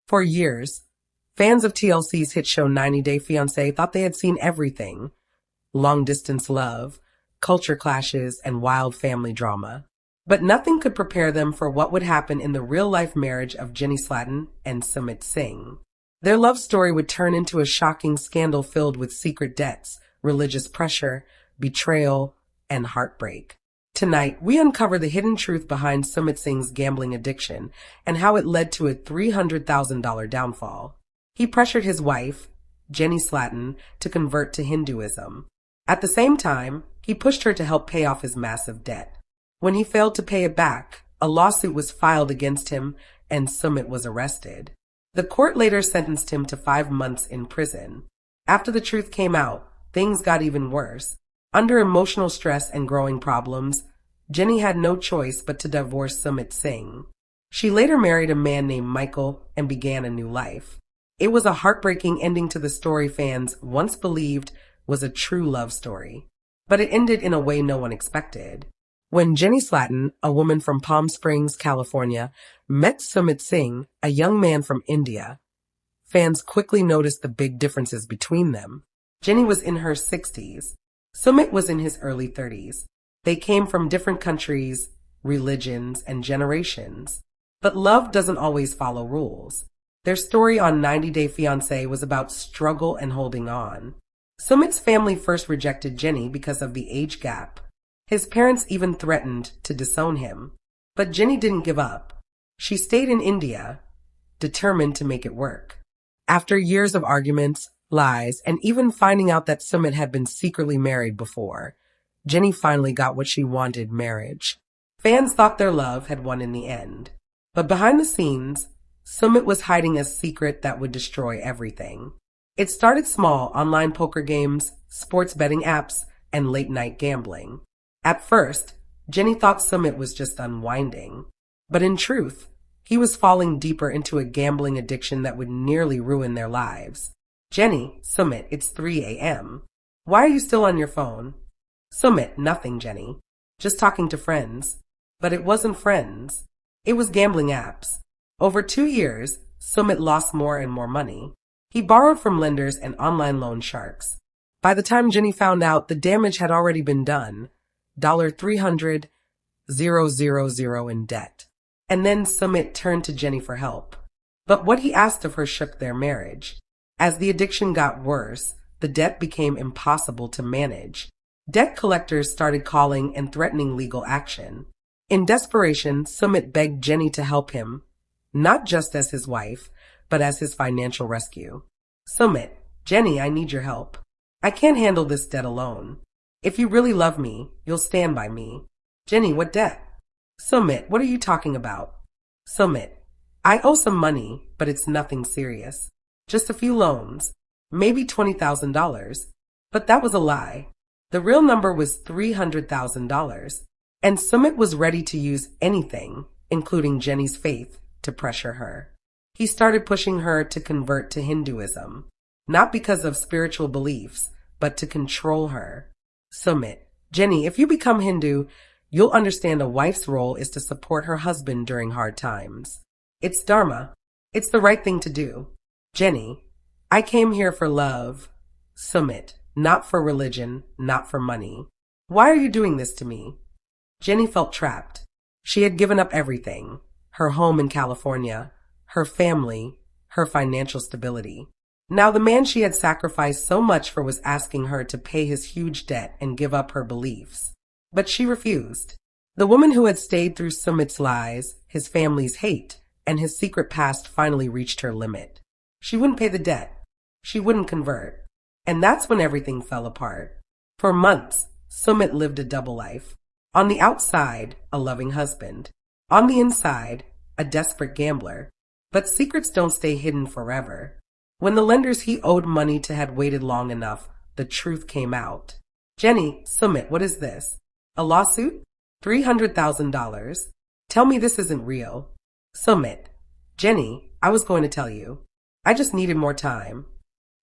For years, fans of TLC's hit show 90 Day Fiancé thought they had seen everything: long-distance love, culture clashes, and wild family drama. But nothing could prepare them for what would happen in the real-life marriage of Jenny Slatin and Sumit Singh. Their love story would turn into a shocking scandal filled with secret debts, religious pressure, betrayal, and heartbreak. Tonight, we uncover the hidden truth behind Sumit Singh's gambling addiction and how it led to a $300,000 downfall. He pressured his wife, Jenny Slatin, to convert to Hinduism. At the same time, he pushed her to help pay off his massive debt. When he failed to pay it back, a lawsuit was filed against him and Sumit was arrested. The court later sentenced him to 5 months in prison. After the truth came out, things got even worse. Under emotional stress and growing problems, Jenny had no choice but to divorce Sumit Singh. She later married a man named Michael and began a new life. It was a heartbreaking ending to the story fans once believed was a true love story. But it ended in a way no one expected. When Jenny Slatin, a woman from Palm Springs, California, met Sumit Singh, a young man from India, fans quickly noticed the big differences between them. Jenny was in her 60s. Sumit was in his early 30s. They came from different countries, religions, and generations. But love doesn't always follow rules. Their story on 90 Day Fiancé was about struggle and holding on. Sumit's family first rejected Jenny because of the age gap. His parents even threatened to disown him. But Jenny didn't give up. She stayed in India, determined to make it work. After years of arguments, lies, and even finding out that Sumit had been secretly married before, Jenny finally got what she wanted: marriage. Fans thought their love had won in the end. But behind the scenes, Sumit was hiding a secret that would destroy everything. It started small: online poker games, sports betting apps, and late-night gambling. At first, Jenny thought Sumit was just unwinding. But in truth, he was falling deeper into a gambling addiction that would nearly ruin their lives. Jenny, Sumit, it's 3 a.m. Why are you still on your phone? Sumit, nothing, Jenny. Just talking to friends. But it wasn't friends. It was gambling apps. Over 2 years, Sumit lost more and more money. He borrowed from lenders and online loan sharks. By the time Jenny found out, the damage had already been done. $300,000 in debt. And then Sumit turned to Jenny for help. But what he asked of her shook their marriage. As the addiction got worse, the debt became impossible to manage. Debt collectors started calling and threatening legal action. In desperation, Sumit begged Jenny to help him, not just as his wife, but as his financial rescue. Sumit, Jenny, I need your help. I can't handle this debt alone. If you really love me, you'll stand by me. Jenny, what debt? Sumit, what are you talking about? Sumit, I owe some money, but it's nothing serious. Just a few loans, maybe $20,000. But that was a lie. The real number was $300,000. And Sumit was ready to use anything, including Jenny's faith, to pressure her. He started pushing her to convert to Hinduism, not because of spiritual beliefs, but to control her. Sumit, Jenny, if you become Hindu, you'll understand a wife's role is to support her husband during hard times. It's dharma. It's the right thing to do. Jenny, I came here for love. Sumit, not for religion, not for money. Why are you doing this to me? Jenny felt trapped. She had given up everything: her home in California, her family, her financial stability. Now the man she had sacrificed so much for was asking her to pay his huge debt and give up her beliefs. But she refused. The woman who had stayed through Sumit's lies, his family's hate, and his secret past finally reached her limit. She wouldn't pay the debt. She wouldn't convert. And that's when everything fell apart. For months, Sumit lived a double life. On the outside, a loving husband. On the inside, a desperate gambler. But secrets don't stay hidden forever. When the lenders he owed money to had waited long enough, the truth came out. Jenny, Sumit, what is this? A lawsuit? $300,000? Tell me this isn't real. Sumit, Jenny, I was going to tell you. I just needed more time.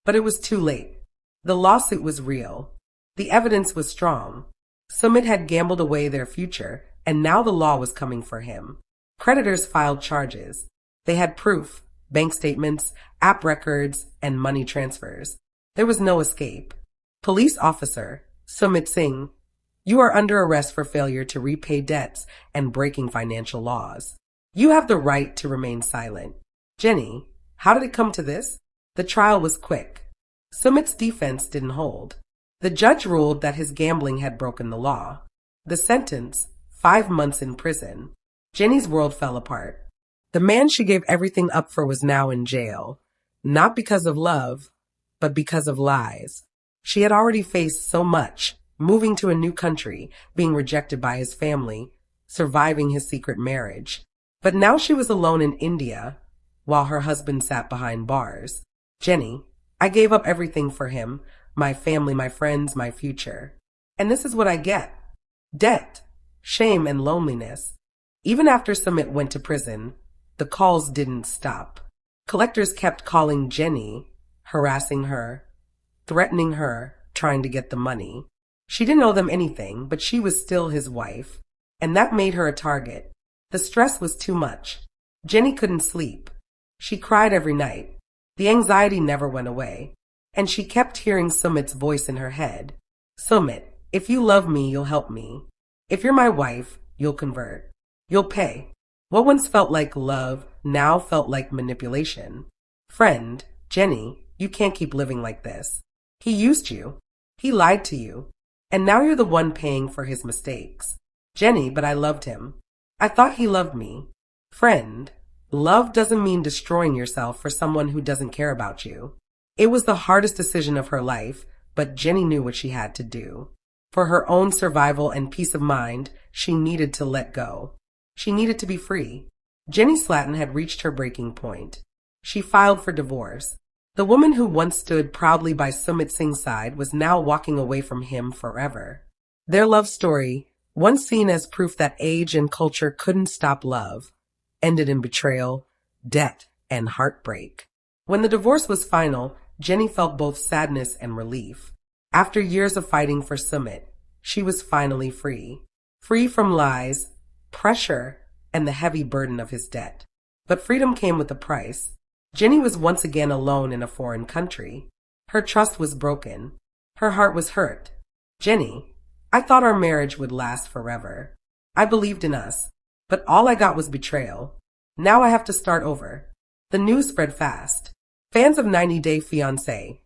But it was too late. The lawsuit was real. The evidence was strong. Sumit had gambled away their future, and now the law was coming for him. Creditors filed charges. They had proof, bank statements, app records, and money transfers. There was no escape. Police officer, Sumit Singh, you are under arrest for failure to repay debts and breaking financial laws. You have the right to remain silent. Jenny, how did it come to this? The trial was quick. Sumit's defense didn't hold. The judge ruled that his gambling had broken the law. The sentence, 5 months in prison. Jenny's world fell apart. The man she gave everything up for was now in jail, not because of love, but because of lies. She had already faced so much, moving to a new country, being rejected by his family, surviving his secret marriage. But now she was alone in India, while her husband sat behind bars. Jenny, I gave up everything for him, my family, my friends, my future. And this is what I get. Debt, shame, and loneliness. Even after Sumit went to prison, the calls didn't stop. Collectors kept calling Jenny, harassing her, threatening her, trying to get the money. She didn't owe them anything, but she was still his wife, and that made her a target. The stress was too much. Jenny couldn't sleep. She cried every night. The anxiety never went away, and she kept hearing Sumit's voice in her head. Sumit, if you love me, you'll help me. If you're my wife, you'll convert. You'll pay. What once felt like love now felt like manipulation. Friend, Jenny, you can't keep living like this. He used you. He lied to you. And now you're the one paying for his mistakes. Jenny, but I loved him. I thought he loved me. Friend, love doesn't mean destroying yourself for someone who doesn't care about you. It was the hardest decision of her life, but Jenny knew what she had to do. For her own survival and peace of mind, she needed to let go. She needed to be free. Jenny Slatton had reached her breaking point. She filed for divorce. The woman who once stood proudly by Sumit Singh's side was now walking away from him forever. Their love story, once seen as proof that age and culture couldn't stop love, ended in betrayal, debt, and heartbreak. When the divorce was final, Jenny felt both sadness and relief. After years of fighting for Sumit, she was finally free. Free from lies, pressure, and the heavy burden of his debt. But freedom came with a price. Jenny was once again alone in a foreign country. Her trust was broken. Her heart was hurt. Jenny, I thought our marriage would last forever. I believed in us, but all I got was betrayal. Now I have to start over. The news spread fast. Fans of 90 Day Fiancé,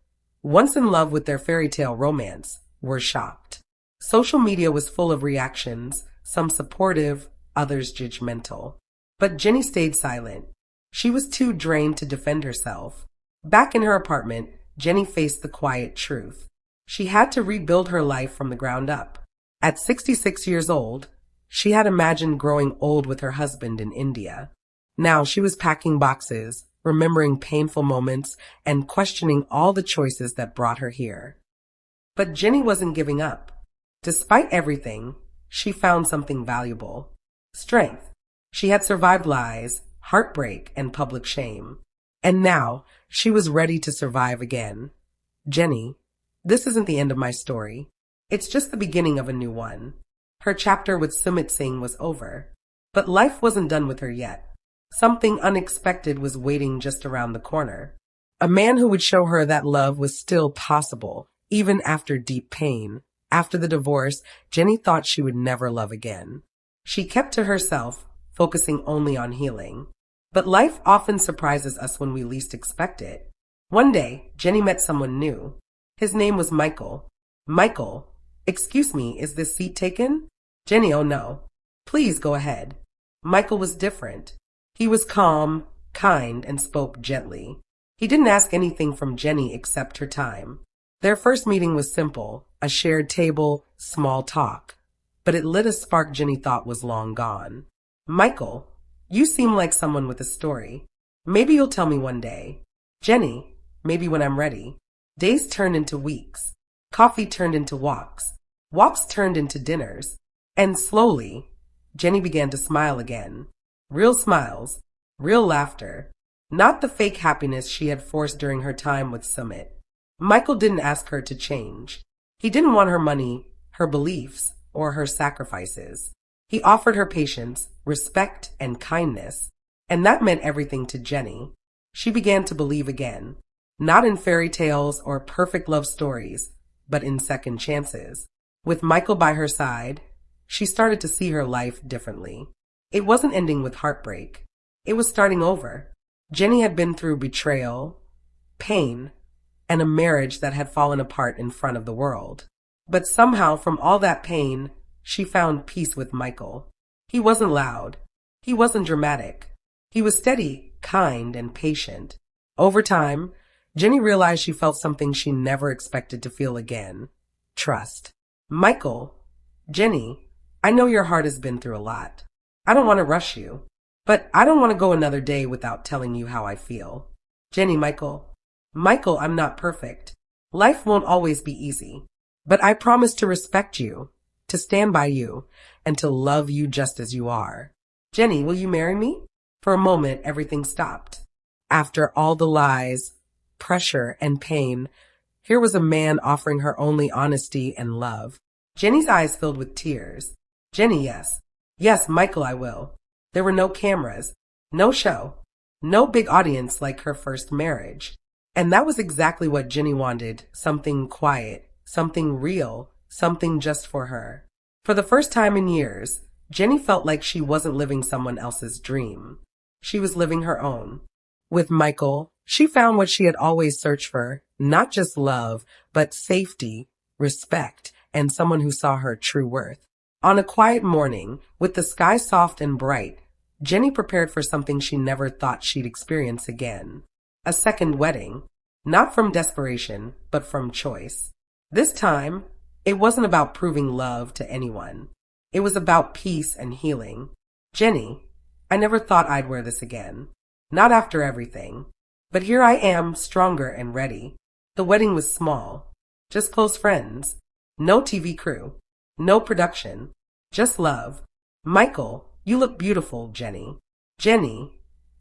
once in love with their fairy tale romance, were shocked. Social media was full of reactions, some supportive, others judgmental. But Jenny stayed silent. She was too drained to defend herself. Back in her apartment, Jenny faced the quiet truth. She had to rebuild her life from the ground up. At 66 years old, she had imagined growing old with her husband in India. Now she was packing boxes, remembering painful moments, and questioning all the choices that brought her here. But Jenny wasn't giving up. Despite everything, she found something valuable. Strength. She had survived lies, heartbreak, and public shame. And now, she was ready to survive again. Jenny, this isn't the end of my story. It's just the beginning of a new one. Her chapter with Sumit Singh was over. But life wasn't done with her yet. Something unexpected was waiting just around the corner. A man who would show her that love was still possible, even after deep pain. After the divorce, Jenny thought she would never love again. She kept to herself, focusing only on healing. But life often surprises us when we least expect it. One day, Jenny met someone new. His name was Michael. Michael, excuse me, is this seat taken? Jenny, oh no. Please go ahead. Michael was different. He was calm, kind, and spoke gently. He didn't ask anything from Jenny except her time. Their first meeting was simple, a shared table, small talk. But it lit a spark Jenny thought was long gone. Michael, you seem like someone with a story. Maybe you'll tell me one day. Jenny, maybe when I'm ready. Days turned into weeks. Coffee turned into walks. Walks turned into dinners. And slowly, Jenny began to smile again. Real smiles, real laughter. Not the fake happiness she had forced during her time with Sumit. Michael didn't ask her to change. He didn't want her money, her beliefs, or her sacrifices. He offered her patience, respect, and kindness. And that meant everything to Jenny. She began to believe again, not in fairy tales or perfect love stories, but in second chances. With Michael by her side, she started to see her life differently. It wasn't ending with heartbreak. It was starting over. Jenny had been through betrayal, pain, and a marriage that had fallen apart in front of the world. But somehow, from all that pain, she found peace with Michael. He wasn't loud. He wasn't dramatic. He was steady, kind, and patient. Over time, Jenny realized she felt something she never expected to feel again. Trust. Michael, Jenny, I know your heart has been through a lot. I don't want to rush you, but I don't want to go another day without telling you how I feel. Jenny, Michael, I'm not perfect. Life won't always be easy, but I promise to respect you, to stand by you, and to love you just as you are. Jenny, will you marry me? For a moment, everything stopped. After all the lies, pressure, and pain, here was a man offering her only honesty and love. Jenny's eyes filled with tears. Jenny, yes. Yes, Michael, I will. There were no cameras, no show, no big audience like her first marriage. And that was exactly what Jenny wanted, something quiet, something real, something just for her. For the first time in years, Jenny felt like she wasn't living someone else's dream. She was living her own. With Michael, she found what she had always searched for, not just love, but safety, respect, and someone who saw her true worth. On a quiet morning, with the sky soft and bright, Jenny prepared for something she never thought she'd experience again. A second wedding, not from desperation, but from choice. This time, it wasn't about proving love to anyone. It was about peace and healing. Jenny, I never thought I'd wear this again. Not after everything. But here I am, stronger and ready. The wedding was small. Just close friends. No TV crew. No production. Just love. Michael, you look beautiful, Jenny. Jenny,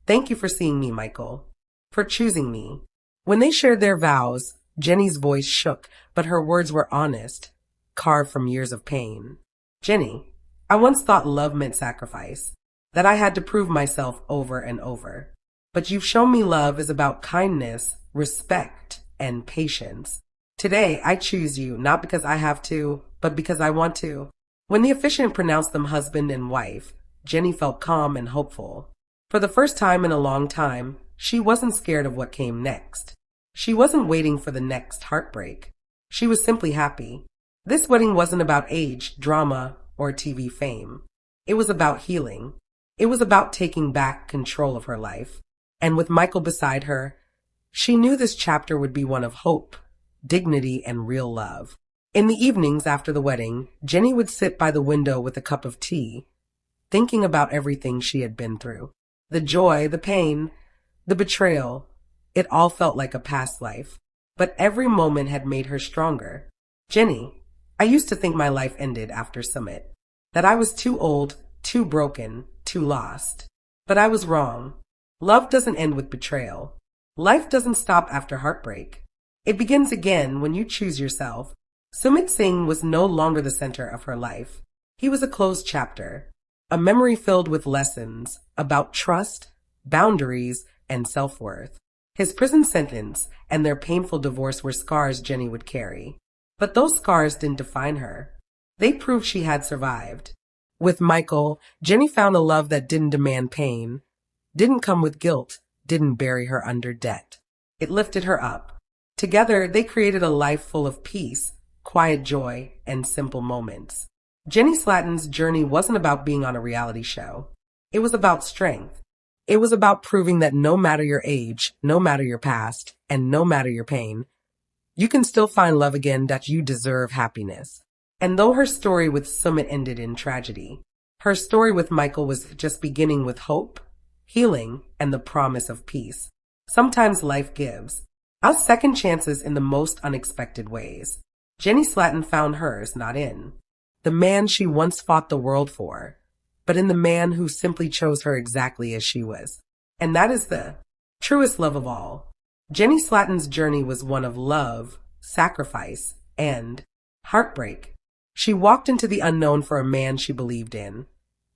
thank you for seeing me, Michael. For choosing me. When they shared their vows, Jenny's voice shook, but her words were honest, carved from years of pain. Jenny, I once thought love meant sacrifice, that I had to prove myself over and over. But you've shown me love is about kindness, respect, and patience. Today, I choose you, not because I have to, but because I want to. When the officiant pronounced them husband and wife, Jenny felt calm and hopeful. For the first time in a long time, she wasn't scared of what came next. She wasn't waiting for the next heartbreak. She was simply happy. This wedding wasn't about age, drama, or TV fame. It was about healing. It was about taking back control of her life. And with Michael beside her, she knew this chapter would be one of hope, dignity, and real love. In the evenings after the wedding, Jenny would sit by the window with a cup of tea, thinking about everything she had been through. The joy, the pain, the betrayal, it all felt like a past life. But every moment had made her stronger. Jenny, I used to think my life ended after Sumit, that I was too old, too broken, too lost. But I was wrong. Love doesn't end with betrayal. Life doesn't stop after heartbreak. It begins again when you choose yourself. Sumit Singh was no longer the center of her life. He was a closed chapter, a memory filled with lessons about trust, boundaries, and self-worth. His prison sentence and their painful divorce were scars Jenny would carry. But those scars didn't define her. They proved she had survived. With Michael, Jenny found a love that didn't demand pain, didn't come with guilt, didn't bury her under debt. It lifted her up. Together, they created a life full of peace, quiet joy, and simple moments. Jenny Slatton's journey wasn't about being on a reality show. It was about strength. It was about proving that no matter your age, no matter your past, and no matter your pain, you can still find love again, that you deserve happiness. And though her story with Sumit ended in tragedy, her story with Michael was just beginning with hope, healing, and the promise of peace. Sometimes life gives us second chances in the most unexpected ways. Jenny Slatton found hers not in the man she once fought the world for, but in the man who simply chose her exactly as she was. And that is the truest love of all. Jenny Slatton's journey was one of love, sacrifice, and heartbreak. She walked into the unknown for a man she believed in,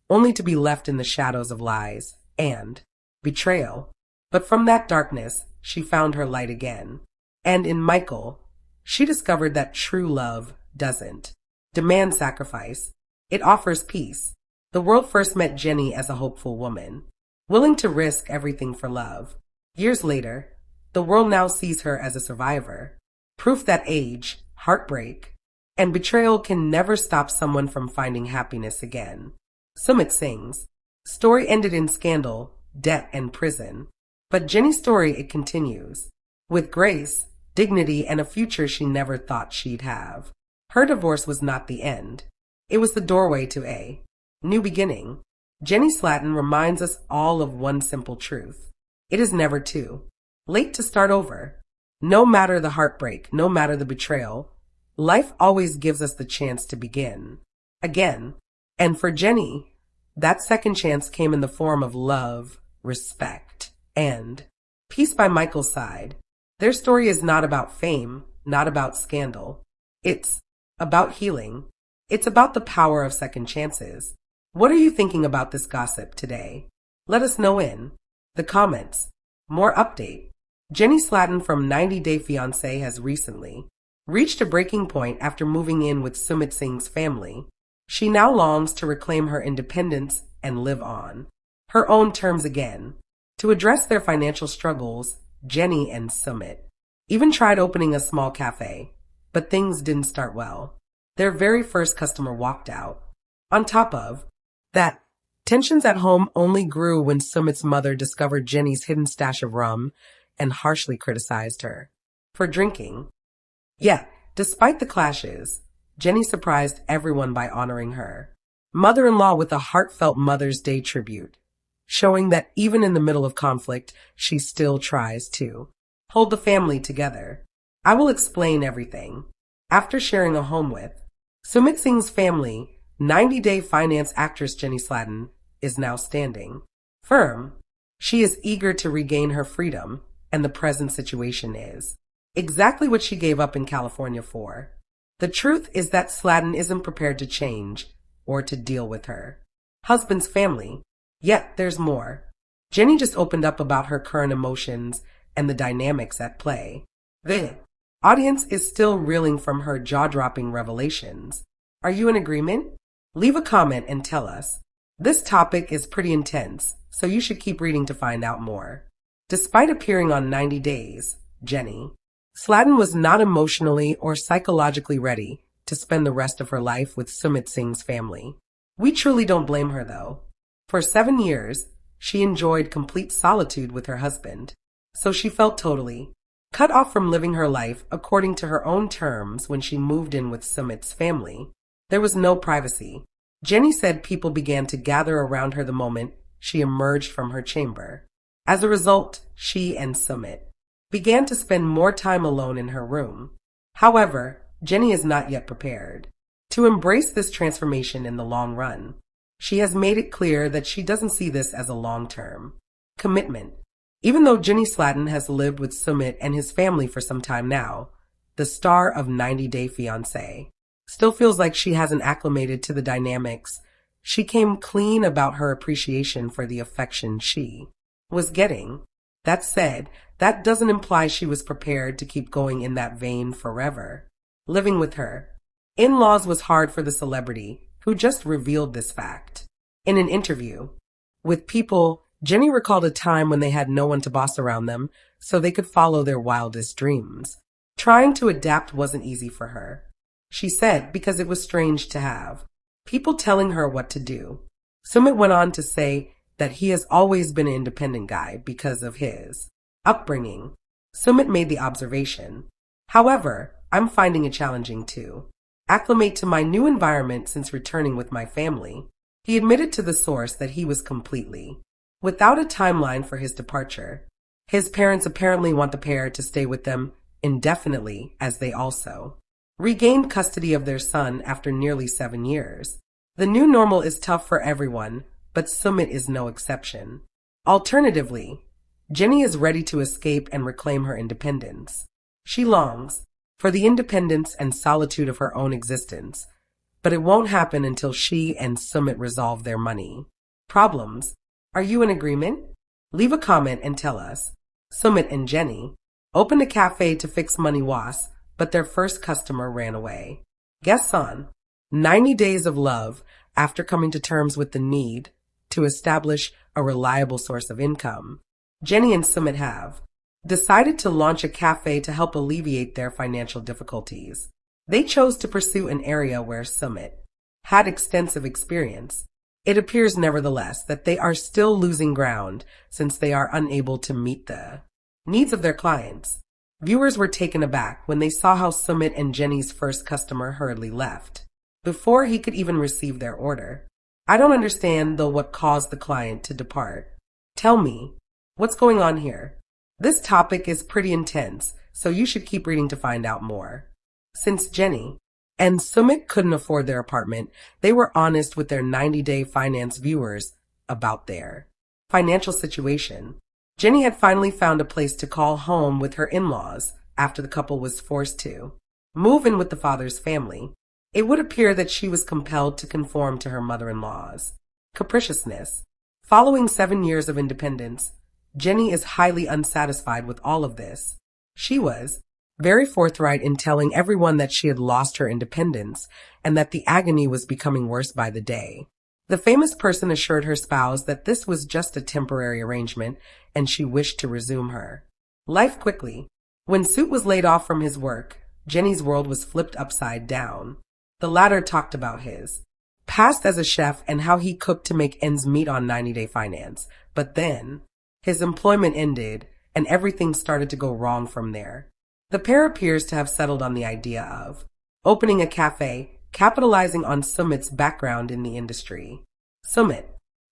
only to be left in the shadows of lies and betrayal. But from that darkness, she found her light again. And in Michael, she discovered that true love doesn't demand sacrifice. It offers peace. The world first met Jenny as a hopeful woman, willing to risk everything for love. Years later, the world now sees her as a survivor. Proof that age, heartbreak, and betrayal can never stop someone from finding happiness again. Sumit Singh's story ended in scandal, debt, and prison. But Jenny's story, it continues. With grace, dignity, and a future she never thought she'd have. Her divorce was not the end. It was the doorway to a new beginning. Jenny Slatin reminds us all of one simple truth. It is never too late to start over. No matter the heartbreak, no matter the betrayal, life always gives us the chance to begin again. And for Jenny, that second chance came in the form of love, respect, and peace by Michael's side. Their story is not about fame, not about scandal. It's about healing. It's about the power of second chances. What are you thinking about this gossip today? Let us know in the comments. More update. Jenny Slatin from 90 Day Fiancé has recently reached a breaking point after moving in with Sumit Singh's family. She now longs to reclaim her independence and live on her own terms again. To address their financial struggles, Jenny and Sumit even tried opening a small cafe, but things didn't start well. Their very first customer walked out. On top of that, tensions at home only grew when Sumit's mother discovered Jenny's hidden stash of rum and harshly criticized her for drinking. Yet, despite the clashes, Jenny surprised everyone by honoring her mother-in-law with a heartfelt Mother's Day tribute, showing that even in the middle of conflict, she still tries to hold the family together. I will explain everything. After sharing a home with Sumit Singh's family, 90 Day Finance actress Jenny Slatin is now standing firm. She is eager to regain her freedom, and the present situation is exactly what she gave up in California for. The truth is that Slatin isn't prepared to change or to deal with her husband's family. Yet there's more. Jenny just opened up about her current emotions and the dynamics at play. The audience is still reeling from her jaw-dropping revelations. Are you in agreement? Leave a comment and tell us. This topic is pretty intense, so you should keep reading to find out more. Despite appearing on 90 Days, Jenny Slatin was not emotionally or psychologically ready to spend the rest of her life with Sumit Singh's family. We truly don't blame her, though. For 7 years, she enjoyed complete solitude with her husband, so she felt totally cut off from living her life according to her own terms when she moved in with Sumit's family. There was no privacy. Jenny said people began to gather around her the moment she emerged from her chamber. As a result, she and Sumit began to spend more time alone in her room. However, Jenny is not yet prepared to embrace this transformation in the long run. She has made it clear that she doesn't see this as a long-term commitment. Even though Jenny Slatin has lived with Sumit and his family for some time now, the star of 90 Day Fiancé still feels like she hasn't acclimated to the dynamics. She came clean about her appreciation for the affection she was getting. That said, that doesn't imply she was prepared to keep going in that vein forever. Living with her in-laws was hard for the celebrity, who just revealed this fact. In an interview with People, Jenny recalled a time when they had no one to boss around them, so they could follow their wildest dreams. Trying to adapt wasn't easy for her, she said, because it was strange to have people telling her what to do. Sumit went on to say that he has always been an independent guy because of his upbringing. Sumit made the observation, "However, I'm finding it challenging to acclimate to my new environment since returning with my family." He admitted to the source that he was completely without a timeline for his departure. His parents apparently want the pair to stay with them indefinitely, as they also regained custody of their son after nearly 7 years. The new normal is tough for everyone, but Sumit is no exception. Alternatively, Jenny is ready to escape and reclaim her independence. She longs for the independence and solitude of her own existence, but it won't happen until she and Sumit resolve their money problems. Are you in agreement? Leave a comment and tell us. Sumit and Jenny opened a cafe to fix money was, but their first customer ran away. Guests on 90 Days of Love after coming to terms with the need to establish a reliable source of income. Jenny and Sumit have decided to launch a cafe to help alleviate their financial difficulties. They chose to pursue an area where Sumit had extensive experience. It appears, nevertheless, that they are still losing ground since they are unable to meet the needs of their clients. Viewers were taken aback when they saw how Sumit and Jenny's first customer hurriedly left before he could even receive their order. I don't understand, though, what caused the client to depart. Tell me, what's going on here? This topic is pretty intense, so you should keep reading to find out more. Since Jenny and Sumit couldn't afford their apartment, they were honest with their 90-day finance viewers about their financial situation. Jenny had finally found a place to call home with her in-laws after the couple was forced to move in with the father's family. It would appear that she was compelled to conform to her mother-in-law's capriciousness. Following 7 years of independence, Jenny is highly unsatisfied with all of this. She was very forthright in telling everyone that she had lost her independence and that the agony was becoming worse by the day. The famous person assured her spouse that this was just a temporary arrangement and she wished to resume her life quickly. When Sumit was laid off from his work, Jenny's world was flipped upside down. The latter talked about his past as a chef and how he cooked to make ends meet on 90-day finance. But then his employment ended and everything started to go wrong from there. The pair appears to have settled on the idea of opening a cafe, capitalizing on Sumit's background in the industry. Sumit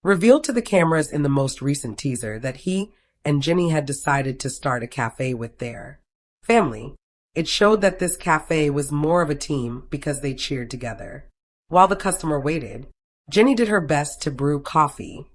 revealed to the cameras in the most recent teaser that he and Jenny had decided to start a cafe with their family. It showed that this cafe was more of a team because they cheered together. While the customer waited, Jenny did her best to brew coffee,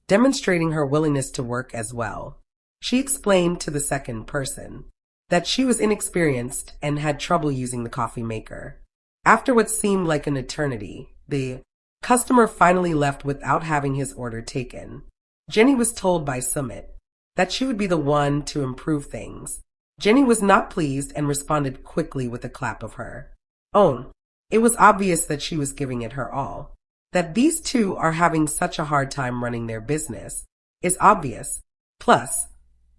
demonstrating her willingness to work as well. She explained to the second person that she was inexperienced and had trouble using the coffee maker. After what seemed like an eternity, the customer finally left without having his order taken. Jenny was told by Sumit that she would be the one to improve things. Jenny was not pleased and responded quickly with a clap of her own. It was obvious that she was giving it her all. That these two are having such a hard time running their business is obvious. Plus,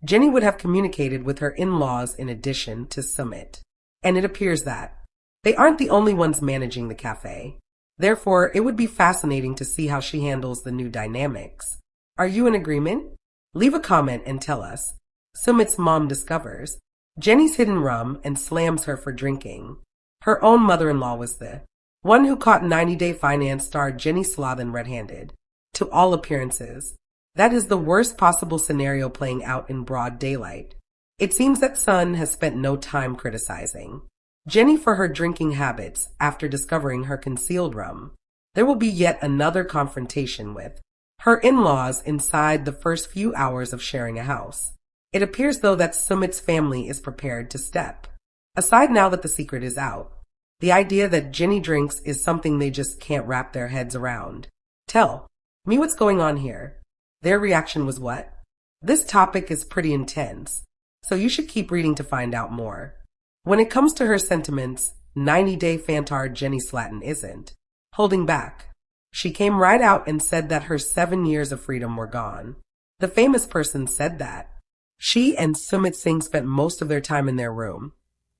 Jenny would have communicated with her in-laws in addition to Sumit. And it appears that they aren't the only ones managing the cafe. Therefore, it would be fascinating to see how she handles the new dynamics. Are you in agreement? Leave a comment and tell us. Sumit's mom discovers Jenny's hidden rum and slams her for drinking. Her own mother-in-law was the one who caught 90-Day Finance star Jenny Slothin red-handed. To all appearances, that is the worst possible scenario playing out in broad daylight. It seems that Sun has spent no time criticizing Jenny for her drinking habits after discovering her concealed rum. There will be yet another confrontation with her in-laws inside the first few hours of sharing a house. It appears, though, that Sumit's family is prepared to step aside now that the secret is out. The idea that Jenny drinks is something they just can't wrap their heads around. Tell me what's going on here. Their reaction was what? This topic is pretty intense, so you should keep reading to find out more. When it comes to her sentiments, 90-day fantard Jenny Slothin isn't holding back. She came right out and said that her 7 years of freedom were gone. The famous person said that she and Sumit Singh spent most of their time in their room,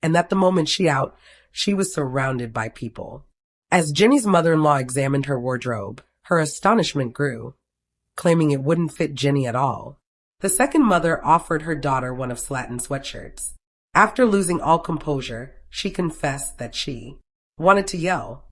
and that the moment she was surrounded by people. As Jenny's mother-in-law examined her wardrobe, her astonishment grew, claiming it wouldn't fit Jenny at all. The second mother offered her daughter one of Slothin's sweatshirts. After losing all composure, she confessed that she wanted to yell.